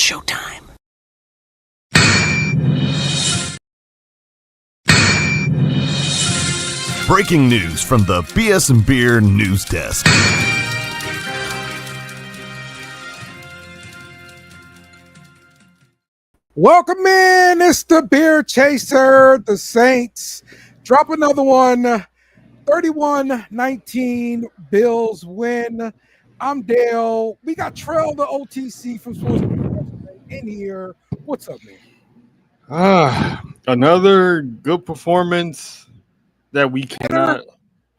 showtime. Breaking news from the BS and Beer News Desk. Welcome in. It's the Beer Chaser. The Saints drop another one. 31-19. Bills win. I'm Dale. We got Trell, the OTC from Sports in here. What's up, man? Another good performance that we cannot.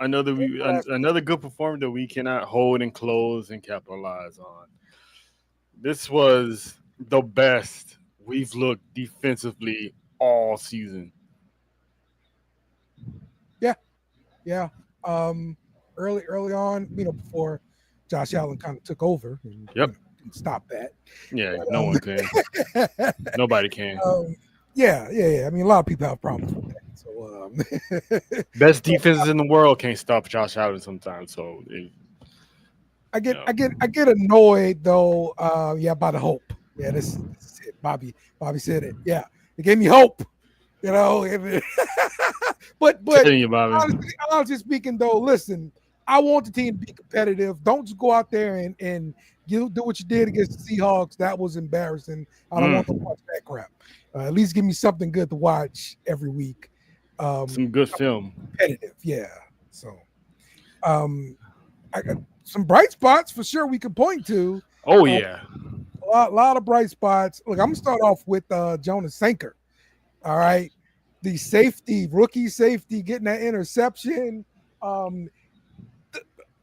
Another good performance that we cannot hold and close and capitalize on. This was the best we've looked defensively all season. Yeah. Early on, before Josh Allen kind of took over. And, didn't stop that. Yeah, no one can. Nobody can. Yeah. I mean, a lot of people have problems with that. So, best defenses in the world can't stop Josh Allen sometimes. So, I get annoyed though. By the hope. Yeah, this is it. Bobby said it. Yeah, it gave me hope. But honestly speaking, though, listen, I want the team to be competitive. Don't just go out there and do what you did against the Seahawks. That was embarrassing. I don't want to watch that crap. At least give me something good to watch every week. Some good film. Competitive, yeah. So, I got some bright spots for sure we can point to. Oh yeah, a lot of bright spots. Look, I'm gonna start off with Jonas Sanker. All right, the rookie safety, getting that interception.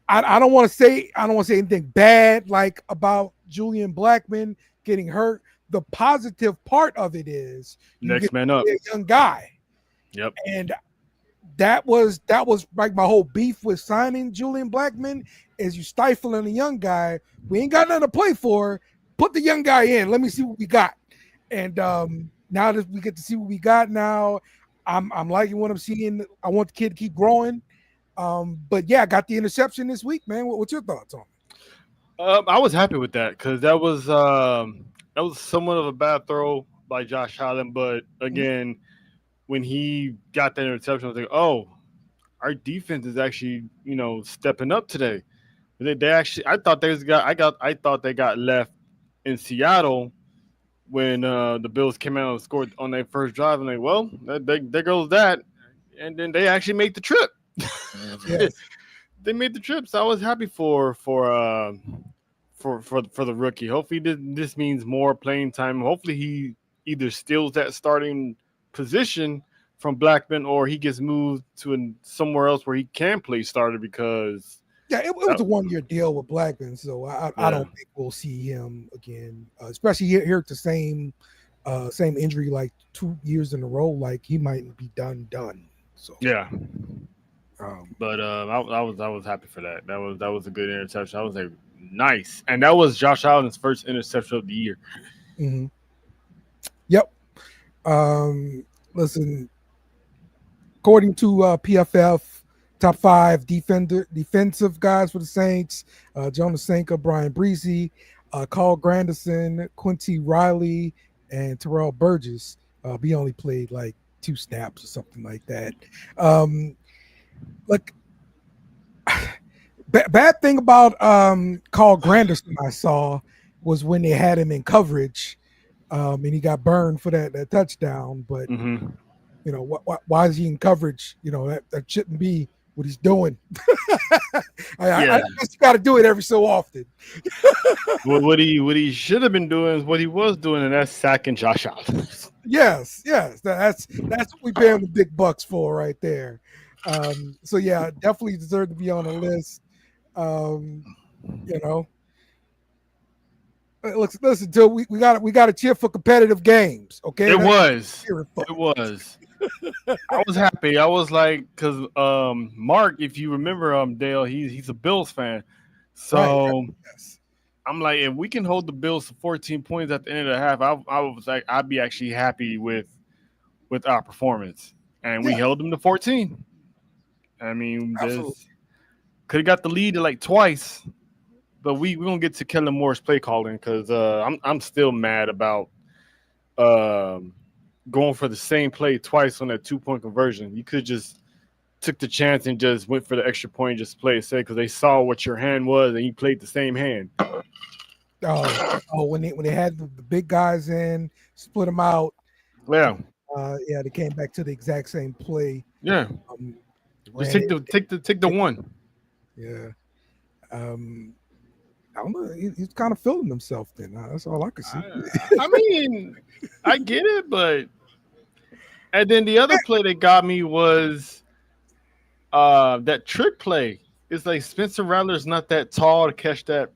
I don't want to say anything bad like about Julian Blackmon getting hurt. The positive part of it is next man up, a young guy. Yep, and that was like my whole beef with signing Julian Blackmon is you stifling a young guy. We ain't got nothing to play for. Put the young guy in. Let me see what we got. And now that we get to see what we got now, I'm liking what I'm seeing. I want the kid to keep growing. But yeah, I got the interception this week, man. What's your thoughts on it? I was happy with that because that was somewhat of a bad throw by Josh Allen. But again, when he got that interception, I was like, oh, our defense is actually, stepping up today. They actually, I thought they got left in Seattle when the Bills came out and scored on their first drive. And like, well, there goes that. And then they actually made the trip. Yes. They made the trip. So I was happy for the rookie. Hopefully this means more playing time. Hopefully he either steals that starting position from Blackmon or he gets moved to somewhere else where he can play starter because it was a 1-year deal with Blackmon, so I don't think we'll see him again, especially here at the same injury like 2 years in a row. Like he might be done. So yeah. But I was happy for that. That was a good interception. I was like, nice, and that was Josh Allen's first interception of the year. Mm-hmm. Yep. Listen, according to PFF, top 5 defensive guys for the Saints: Jonas Sanker, Brian Breezy, Carl Granderson, Quincy Riley, and Terrell Burgess. He only played like 2 snaps or something like that. Look, bad thing about Carl Granderson I saw was when they had him in coverage, and he got burned for that touchdown. But why is he in coverage? That shouldn't be what he's doing. I guess you got to do it every so often. What he should have been doing is what he was doing, and that's sacking Josh Allen. Yes, that's what we pay him the big bucks for right there. So yeah, definitely deserve to be on the list. Listen, till we got to cheer for competitive games. Okay, it was. I was happy. I was like, because Mark, if you remember, Dale, he's a Bills fan, so right. Yes. I'm like, if we can hold the Bills to 14 points at the end of the half, I was like, I'd be actually happy with our performance, and we held them to 14. I mean, could have got the lead like twice, but we're gonna get to Kellen Moore's play calling because I'm still mad about going for the same play twice on that 2-point conversion. You could just took the chance and just went for the extra point, just play it safe because they saw what your hand was and you played the same hand. When they had the big guys in, split them out. Yeah. They came back to the exact same play. Yeah. Just take the one. Yeah. I don't know. He's kind of feeling himself then. That's all I could see. I mean, I get it, but and then the other play that got me was that trick play. It's like Spencer Rattler's not that tall to catch that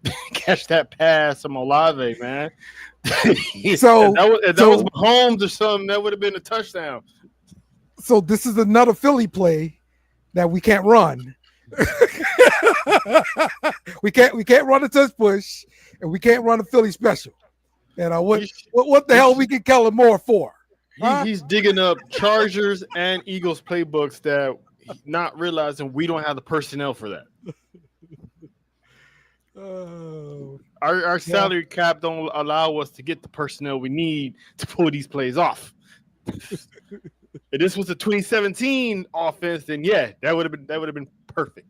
pass from Olave, man. So if that was Mahomes or something, that would have been a touchdown. So this is another Philly play that we can't run. we can't run a touch push, and we can't run a Philly special. And what the hell we get Kellen Moore for? He's digging up Chargers and Eagles playbooks that not realizing we don't have the personnel for that. Our salary cap don't allow us to get the personnel we need to pull these plays off. If this was a 2017 offense, then that would have been perfect.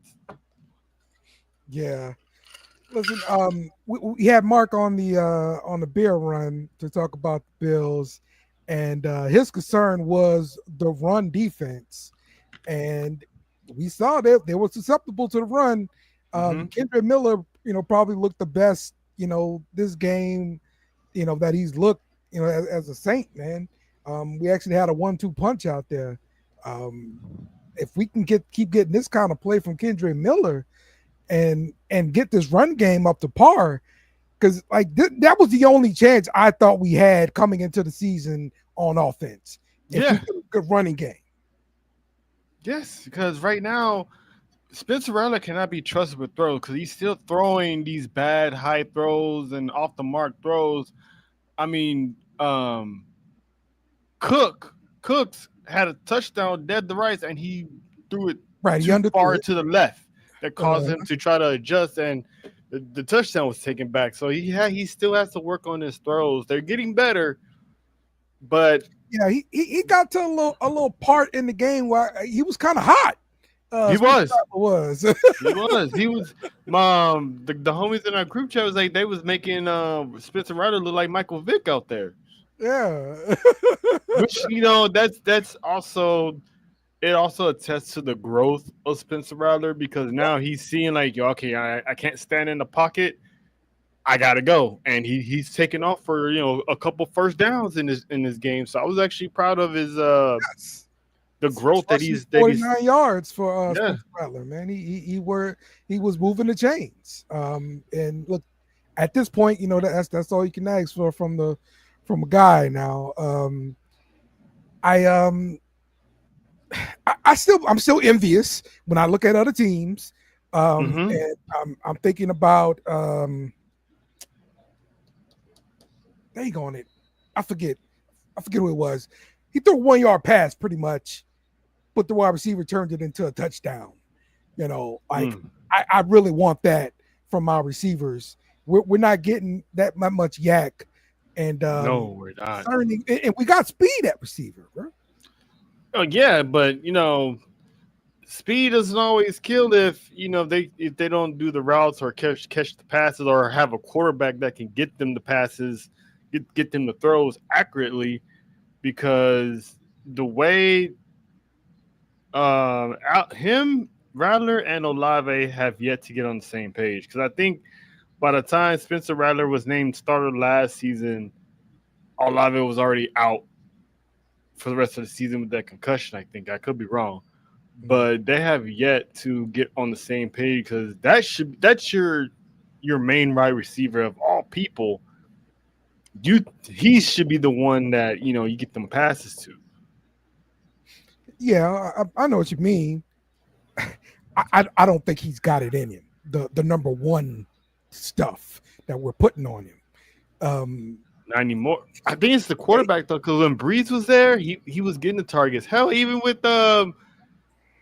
Yeah. Listen, we had Mark on the beer run to talk about the Bills, and his concern was the run defense, and we saw that they were susceptible to the run. Kendrick Miller, probably looked the best, this game, that he's looked, as a Saint, man. We actually had a 1-2 punch out there. If we can keep getting this kind of play from Kendrick Miller and get this run game up to par, because that was the only chance I thought we had coming into the season on offense. If we get a good running game. Yes, because right now Spencer Rattler cannot be trusted with throws because he's still throwing these bad high throws and off the mark throws. I mean, Cooks had a touchdown dead to rights, and he threw it too far to the left. That caused him to try to adjust, and the touchdown was taken back. So he still has to work on his throws. They're getting better, but he got to a little part in the game where he was kind of hot. He was. The homies in our group chat was like they was making Spencer Rattler look like Michael Vick out there. Yeah. Which that's also. It also attests to the growth of Spencer Rattler because now he's seeing like, I can't stand in the pocket. I gotta go, and he's taking off for a couple first downs in this game. So I was actually proud of his the growth that he's 49 yards for Spencer Rattler, man. He was moving the chains. And look, at this point, that's all you can ask for from a guy now. I'm still envious when I look at other teams. And I'm thinking about dang on it. I forget who it was. He threw a 1-yard pass pretty much, but the wide receiver turned it into a touchdown. I really want that from my receivers. We're not getting that much yak, and no, we're not. And we got speed at receiver, bro. Oh yeah, but speed doesn't always kill if they don't do the routes or catch the passes or have a quarterback that can get them the passes, get them the throws accurately, because the way Rattler and Olave have yet to get on the same page. Because I think by the time Spencer Rattler was named starter last season, Olave was already out for the rest of the season with that concussion. I think I could be wrong, but they have yet to get on the same page because that's your main wide receiver of all people. He should be the one that you get them passes to. Yeah, I know what you mean. I don't think he's got it in him. The number one stuff that we're putting on him. Not anymore. I think it's the quarterback though, because when Breeze was there, he was getting the targets. Hell, even with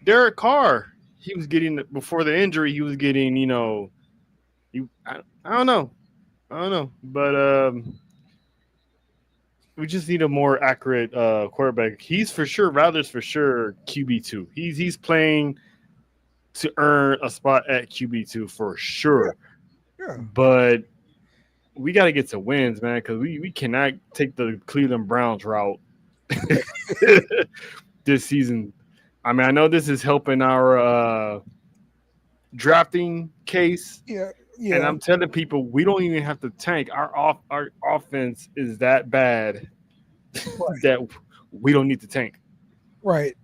Derek Carr, he was getting before the injury. He was getting I don't know. I don't know. But we just need a more accurate quarterback. He's for sure. Rather's for sure QB2. He's playing to earn a spot at QB2 for sure. Yeah. But we got to get some wins, man, because we cannot take the Cleveland Browns route this season. I mean, I know this is helping our drafting case. Yeah. And I'm telling people we don't even have to tank. Our offense is that bad that we don't need to tank. Right.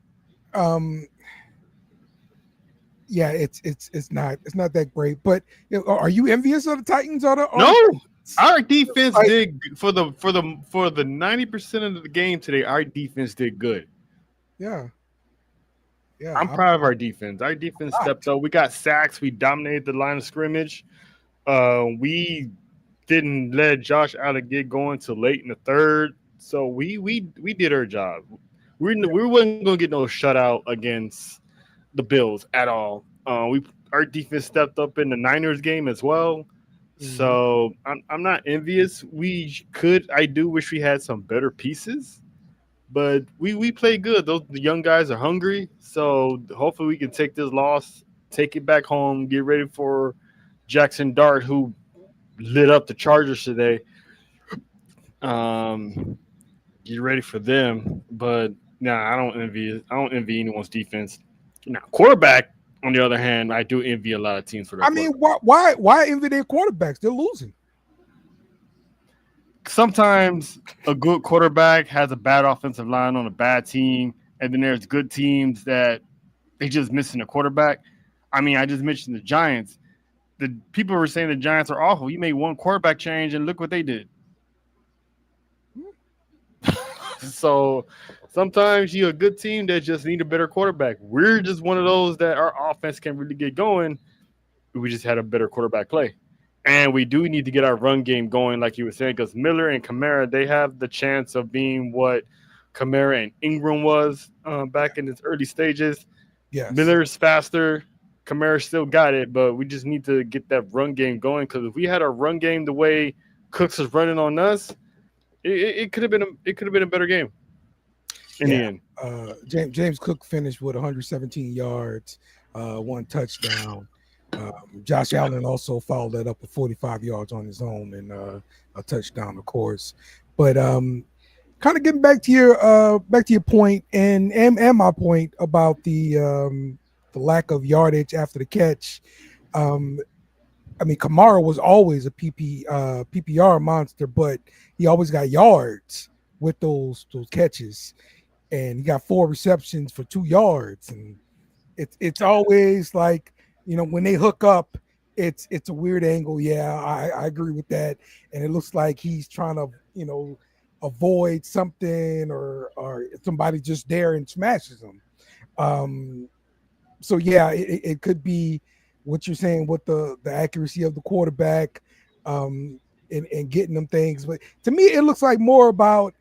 Yeah, it's not that great. But are you envious of the Titans or the? No, our defense did for the 90% of the game today. Our defense did good. Yeah. Yeah, I'm proud of our defense. Our defense stepped up. We got sacks. We dominated the line of scrimmage. We didn't let Josh Allen get going till late in the third. So we did our job. We wasn't gonna get no shutout against the Bills at all. Our defense stepped up in the Niners game as well. So I'm not envious. I do wish we had some better pieces, but we play good. The young guys are hungry, so hopefully we can take this loss, take it back home, get ready for Jackson Dart, who lit up the Chargers today. Get ready for them, but I don't envy anyone's defense. Now, quarterback, on the other hand, I do envy a lot of teams for their why envy their quarterbacks? They're losing. Sometimes a good quarterback has a bad offensive line on a bad team, and then there's good teams that they just missing a quarterback. I mean, I just mentioned the Giants. The people were saying the Giants are awful. You made one quarterback change, and look what they did. So sometimes you're a good team that just need a better quarterback. We're just one of those that our offense can really get going. We just had a better quarterback play. And we do need to get our run game going, like you were saying, because Miller and Kamara, they have the chance of being what Kamara and Ingram was back in its early stages. Yes. Miller's faster. Kamara still got it, but we just need to get that run game going, because if we had our run game the way Cooks is running on us, it could have been a better game in the end. James Cook finished with 117 yards, 1 touchdown. Josh Allen also followed that up with 45 yards on his own and a touchdown, of course. But kind of getting back to your point and my point about the lack of yardage after the catch. I mean, Kamara was always a PPR monster, but he always got yards with those catches, and he got 4 receptions for 2 yards. And it's always like, when they hook up, it's a weird angle. Yeah, I agree with that. And it looks like he's trying to, avoid something or somebody just there and smashes him. So yeah, it could be what you're saying with the accuracy of the quarterback and getting them things. But to me, it looks like more about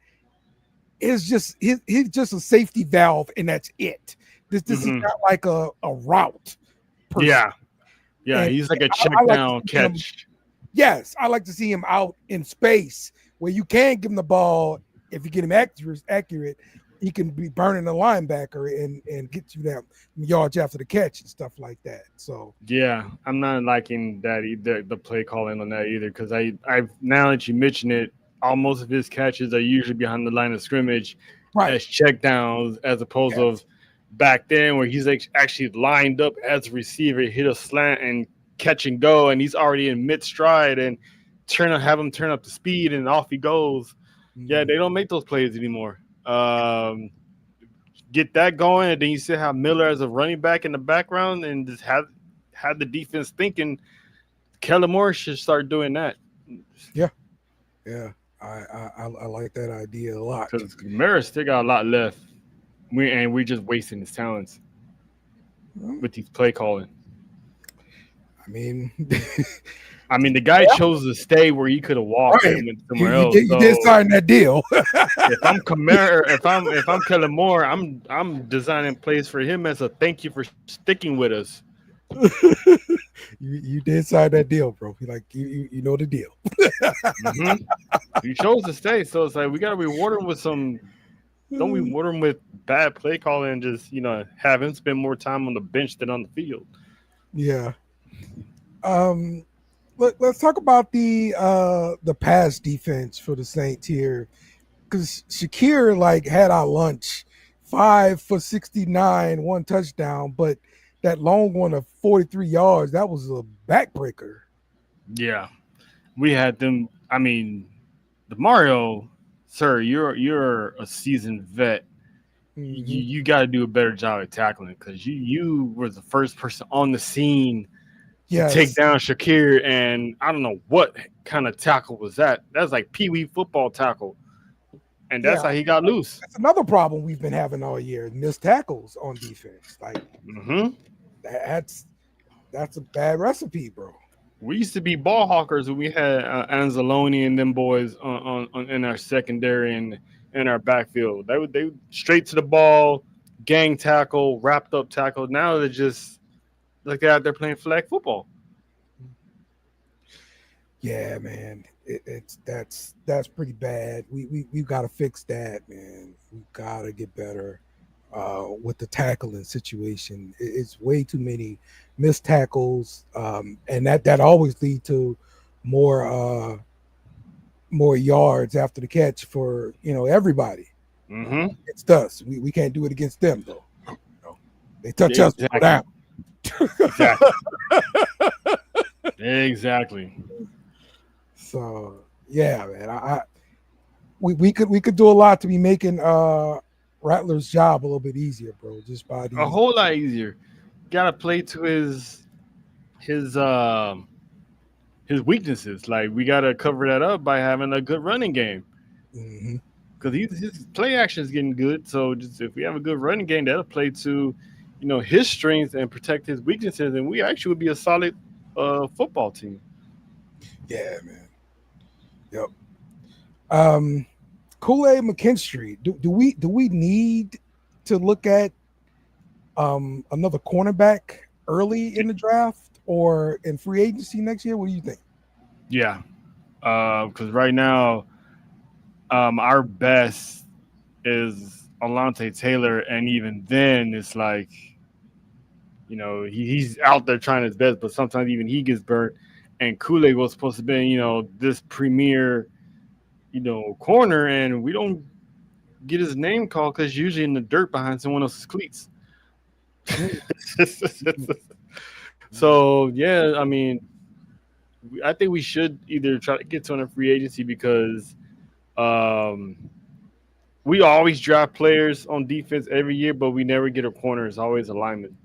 he's just a safety valve, and that's it. This is not like a route. Yeah. He's like a check down catch. Yes, I like to see him out in space where you can give him the ball. If you get him accurate, he can be burning the linebacker and get you that yards after the catch and stuff like that. So yeah, I'm not liking that either, the play calling on that either, because I now that you mention it, most of his catches are usually behind the line of scrimmage as check downs, as opposed to back then where he's actually lined up as a receiver, hit a slant and catch and go, and he's already in mid stride and have him turn up the speed and off he goes. Yeah, they don't make those plays anymore. Get that going, and then you still have Miller as a running back in the background, and just have the defense thinking Kellen Moore should start doing that. Yeah, I like that idea a lot, because Kamara still got a lot left. We're just wasting his talents with these play calling. I mean, the guy chose to stay where he could have walked and went somewhere else. You did sign that deal. If I'm Kamara, if I'm Kellen Moore, I'm designing plays for him as a thank you for sticking with us. You did sign that deal, bro. You know the deal. Hmm. He chose to stay, so it's like we gotta reward him with some. Don't reward him with bad play calling and just have him spend more time on the bench than on the field. Yeah. Um. Let's talk about the pass defense for the Saints here, because Shakir had our lunch, 5 for 69, 1 touchdown, but that long one of 43 yards, that was a backbreaker. Yeah, we had them. I mean, the Mario, sir, you're a seasoned vet. Mm-hmm. You got to do a better job at tackling because you were the first person on the scene to take Yes. down Shakir, and I don't know what kind of tackle was that. That's like pee wee football tackle, and that's Yeah. how he got loose. That's another problem we've been having all year: missed tackles on defense. Hmm. That's a bad recipe, bro. We used to be ball hawkers when we had Anzalone and them boys on in our secondary and in our backfield. They would straight to the ball, gang tackle, wrapped up tackle. Now they're just like they're out there playing flag football. Yeah, man, that's pretty bad. We've got to fix that, man. We've got to get better with the tackling situation. It's way too many missed tackles, and that always lead to more more yards after the catch for everybody. Hmm. It's us. We can't do it against them though. They touch us, we go Exactly. down. Exactly. Exactly. So yeah, man. We could do a lot to be making Rattler's job a little bit easier, bro. Just by A these. whole lot easier. Got to play to his his weaknesses. Like we got to cover that up by having a good running game. Mhm. Because his play action is getting good. So just if we have a good running game, that'll play to, his strengths and protect his weaknesses, and we actually would be a solid football team. Yeah, man. Yep. Um, Kool-Aid McKinstry. Do we need to look at another cornerback early in the draft or in free agency next year? What do you think? Yeah, because right now, our best is Alante Taylor, and even then, it's like he's out there trying his best, but sometimes even he gets burnt. And Kool Aid was supposed to be, this premier, corner, and we don't get his name called because usually in the dirt behind someone else's cleats. So yeah, I mean, I think we should either try to get to a free agency because um, we always draft players on defense every year, but we never get a corner. It's always a lineman.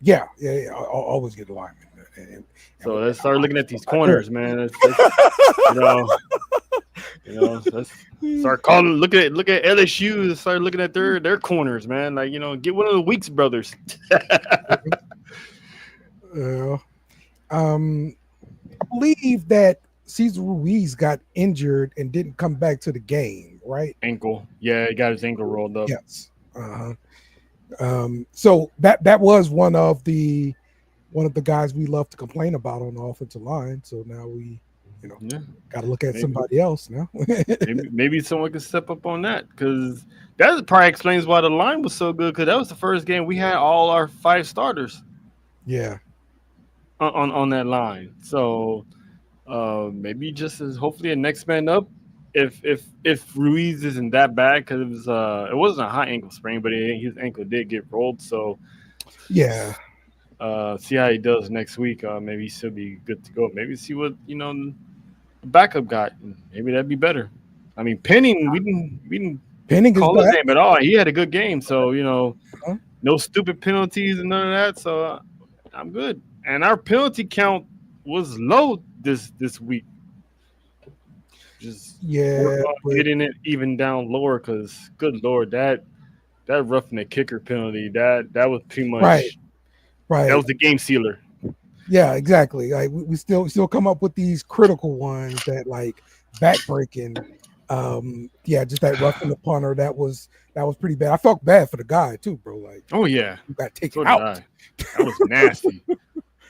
Yeah. I'll always get the lineman. So let's start looking at these corners, man. You know, let's start calling. Look at LSU. Start looking at their corners, man. Like get one of the Weeks brothers. Uh, I believe that Cesar Ruiz got injured and didn't come back to the game, right? Ankle, yeah, he got his ankle rolled up. Yes. Uh-huh. So that was one of the guys we love to complain about on the offensive line. So now we, Yeah, got to look at maybe. somebody else now. maybe someone can step up on that because that probably explains why the line was so good. Because that was the first game we had all our 5 starters Yeah. on that line. So maybe just as hopefully a next man up. If Ruiz isn't that bad because it wasn't a high ankle sprain, but his ankle did get rolled. So Yeah. see how he does next week. Maybe he should be good to go. Maybe see what the backup got. Maybe that'd be better. I mean, Penning, we didn't Penning is call his back. name at all. He had a good game, so Huh? no stupid penalties and none of that. So I'm good. And our penalty count was low this week. Just Yeah. work on But getting it even down lower because good lord, that roughing the kicker penalty that was pretty much right. that was the game sealer. Yeah, exactly. Like we still come up with these critical ones that like backbreaking. Yeah, just that roughing the punter, that was pretty bad. I felt bad for the guy too, bro. Like Oh yeah, you got taken so did out. I. That was nasty.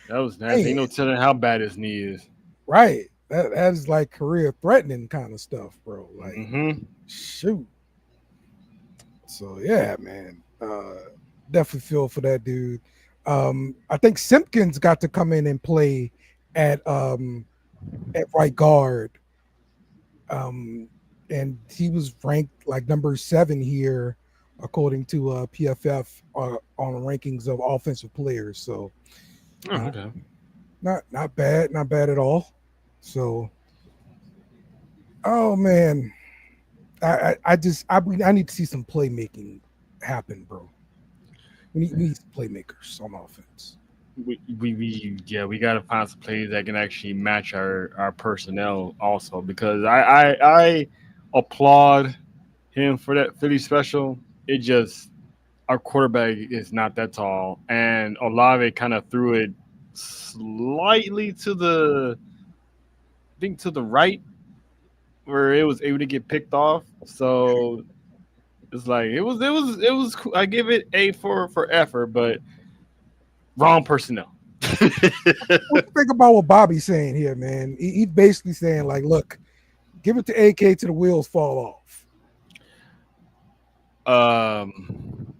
That was nasty. Man, Ain't no telling how bad his knee is. right. That is like career threatening kind of stuff, bro. Like Mm-hmm. shoot. So yeah, man. Definitely feel for that dude. I think Simpkins got to come in and play at at right guard. Um, and he was ranked like number 7 here, according to PFF on the rankings of offensive players. So Oh, uh, okay. not bad, not bad at all. So oh man, I need to see some playmaking happen, bro. We need some playmakers on offense. Yeah, we got to find some plays that can actually match our personnel also because I applaud him for that Philly special. It just our quarterback is not that tall, and Olave kind of threw it slightly to the I think to the right where it was able to get picked off. So it's like it was cool. I give it A for effort, but wrong personnel. What you think about what Bobby's saying here, man? He's basically saying like, look, give it to AK to the wheels fall off. um,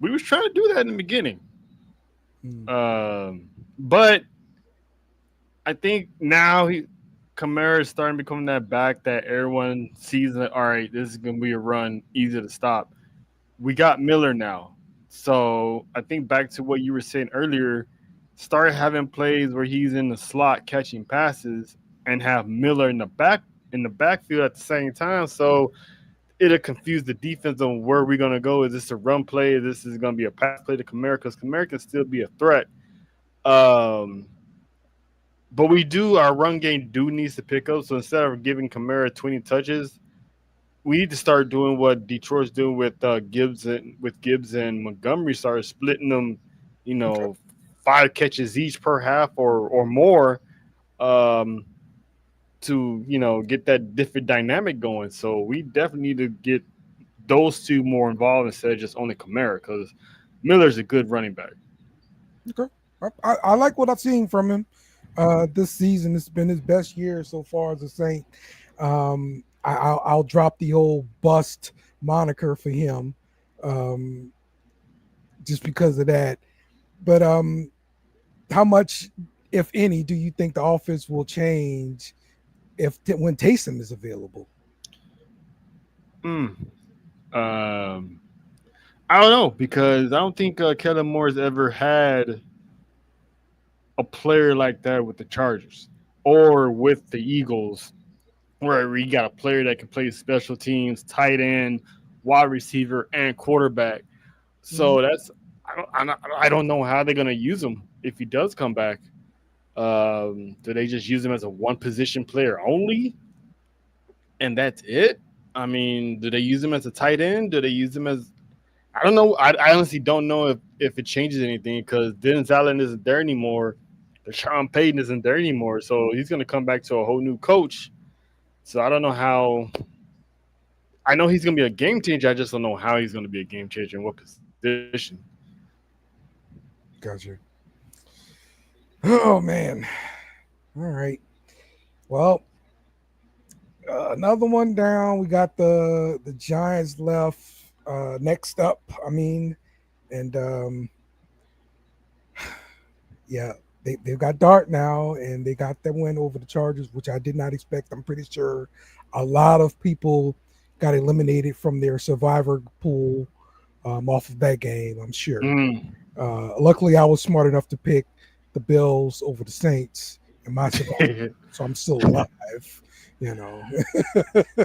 we was trying to do that in the beginning, Hmm. but I think now Kamara is starting to become that back that everyone sees that. All right, this is gonna be a run, easy to stop. We got Miller now, so I think back to what you were saying earlier. Start having plays where he's in the slot catching passes, and have Miller in the backfield at the same time. So it'll confuse the defense on where we're gonna go. Is this a run play? This is gonna be a pass play to Kamara because Kamara can still be a threat. Um, but we do our run game do needs to pick up. So instead of giving Kamara 20 touches, we need to start doing what Detroit's doing with Gibbs and Montgomery. Start splitting them, you Okay. know, 5 catches each per half or more, um, to get that different dynamic going. So we definitely need to get those two more involved instead of just only Kamara because Miller's a good running back. Okay. I like what I've seen from him this season. It's been his best year so far as a Saint. I'll drop the old bust moniker for him um, just because of that. But how much, if any, do you think the offense will change when Taysom is available? Mm. Um, I don't know because I don't think Kellen Moore has ever had a player like that with the Chargers or with the Eagles, where you got a player that can play special teams, tight end, wide receiver, and quarterback. Mhm. So I don't know how they're gonna use him if he does come back. Do they just use him as a one position player only, and that's it? I mean, do they use him as a tight end? Do they use him as I don't know. I honestly don't know if it changes anything because Dennis Allen isn't there anymore. Deshaun Payton isn't there anymore. So he's going to come back to a whole new coach. So I don't know how. I know he's going to be a game changer. I just don't know how he's going to be a game changer in what position. Gotcha. Oh man. All right. Well, another one down. We got the Giants left. Next up, I mean, and yeah, they've got Dart now, and they got that win over the Chargers, which I did not expect. I'm pretty sure a lot of people got eliminated from their survivor pool off of that game. I'm sure. Mm. Luckily, I was smart enough to pick the Bills over the Saints in my survivor, so I'm still alive. You know.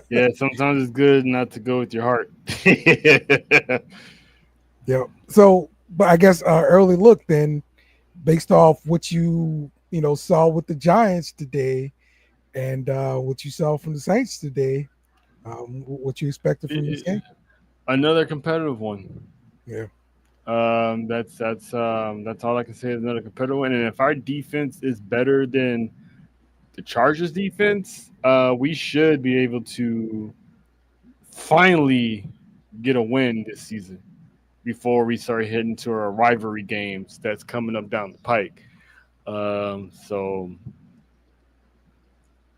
Yeah, sometimes it's good not to go with your heart. Yeah. So, but I guess early look then, based off what saw with the Giants today, and what you saw from the Saints today, what you expected from this game? Another competitive one. Yeah. That's all I can say is another competitive one. And if our defense is better than the Chargers defense, we should be able to finally get a win this season before we start heading to our rivalry games that's coming up down the pike. So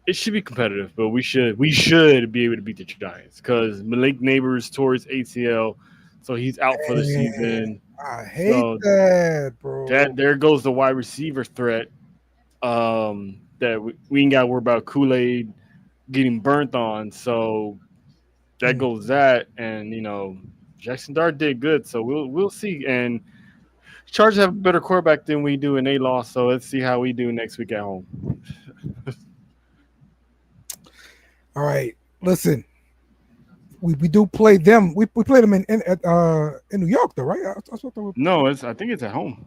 it should be competitive, but we should be able to beat the Giants because Malik Neighbors tore his ACL, so he's out for the season. I hate that, bro. There goes the wide receiver threat. That we ain't got to worry about Kool-Aid getting burnt on. So that goes that, and Jackson Dart did good. So we'll see. And Chargers have a better quarterback than we do, and they lost. So let's see how we do next week at home. All right, listen. We do play them. We played them in New York, though, right? No, I think it's at home.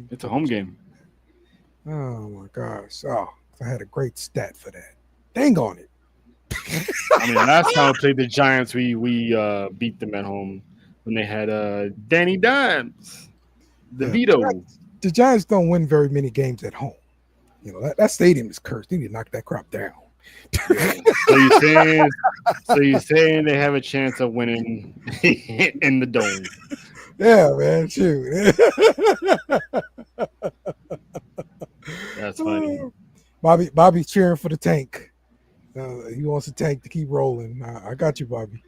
It's a home game. Oh my gosh! Oh, I had a great stat for that. Dang on it! I mean, last time we played the Giants, we beat them at home when they had Danny Dimes, DeVito. The Giants don't win very many games at home. That stadium is cursed. They need to knock that crap down. So you're saying they have a chance of winning in the dome? Yeah, man. Shoot. That's funny. Bobby's cheering for the tank. He wants the tank to keep rolling. I got you, Bobby.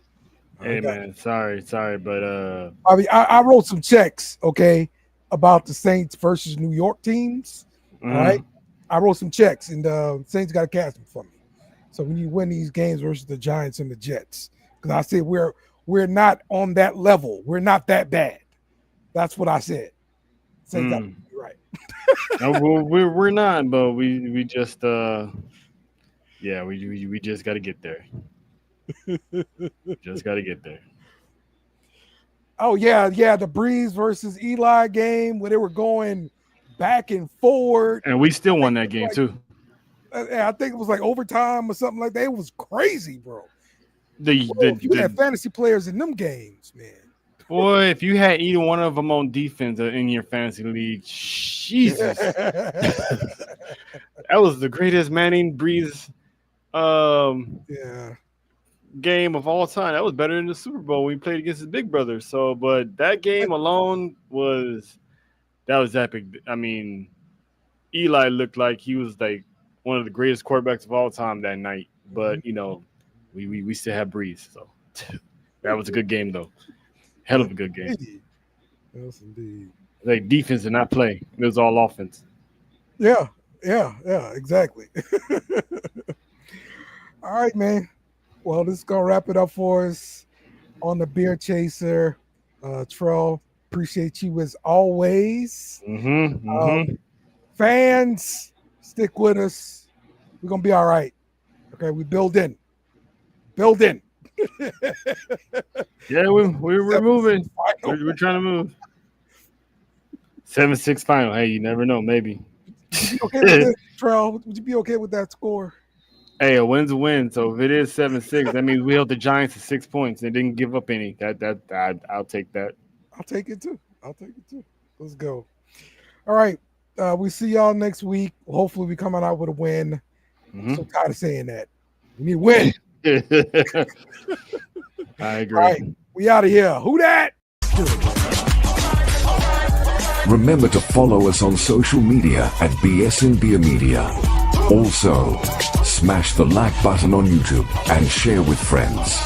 Hey, man. Sorry, but Bobby, I wrote some checks, okay, about the Saints versus New York teams. All right, I wrote some checks, and Saints got to cash them for me. So we need to win these games versus the Giants and the Jets, because I said we're not on that level. We're not that bad. That's what I said. Saints got to be right. No, we're not, but we just we just got to get there. Just got to get there. Oh yeah, the Breeze versus Eli game where they were going back and forward, and we still won that game too. I think it was like overtime or something like that. It was crazy, bro. You had fantasy players in them games, man. Boy, if you had either one of them on defense in your fantasy league, Jesus. That was the greatest Manning Breeze game of all time. That was better than the Super Bowl when we played against his big brother. So, but that game alone was epic. I mean, Eli looked like he was like one of the greatest quarterbacks of all time that night. But we still have Breeze. So that was a good game though. Hell of a good game. Yes, indeed. Like defense did not play. It was all offense. Yeah, exactly. All right, man. Well, this is gonna wrap it up for us on the Beer Chaser. Trell, appreciate you as always. Fans, stick with us. We're gonna be all right. Okay, we build in. Yeah, we're moving. We're trying to move. 7-6 final. Hey, you never know. Maybe. Would you be okay with this, Trell? Would you be okay with that score? Hey, a win's a win. So if it is 7-6, that means we held the Giants to 6 points and didn't give up any. I'll take that. I'll take it too. Let's go. All right. We see y'all next week. Hopefully we come out with a win. I'm so tired of saying that. We need a win. I agree. All right. We out of here. Who that? Remember to follow us on social media at BS and Beer Media. Also, smash the like button on YouTube and share with friends.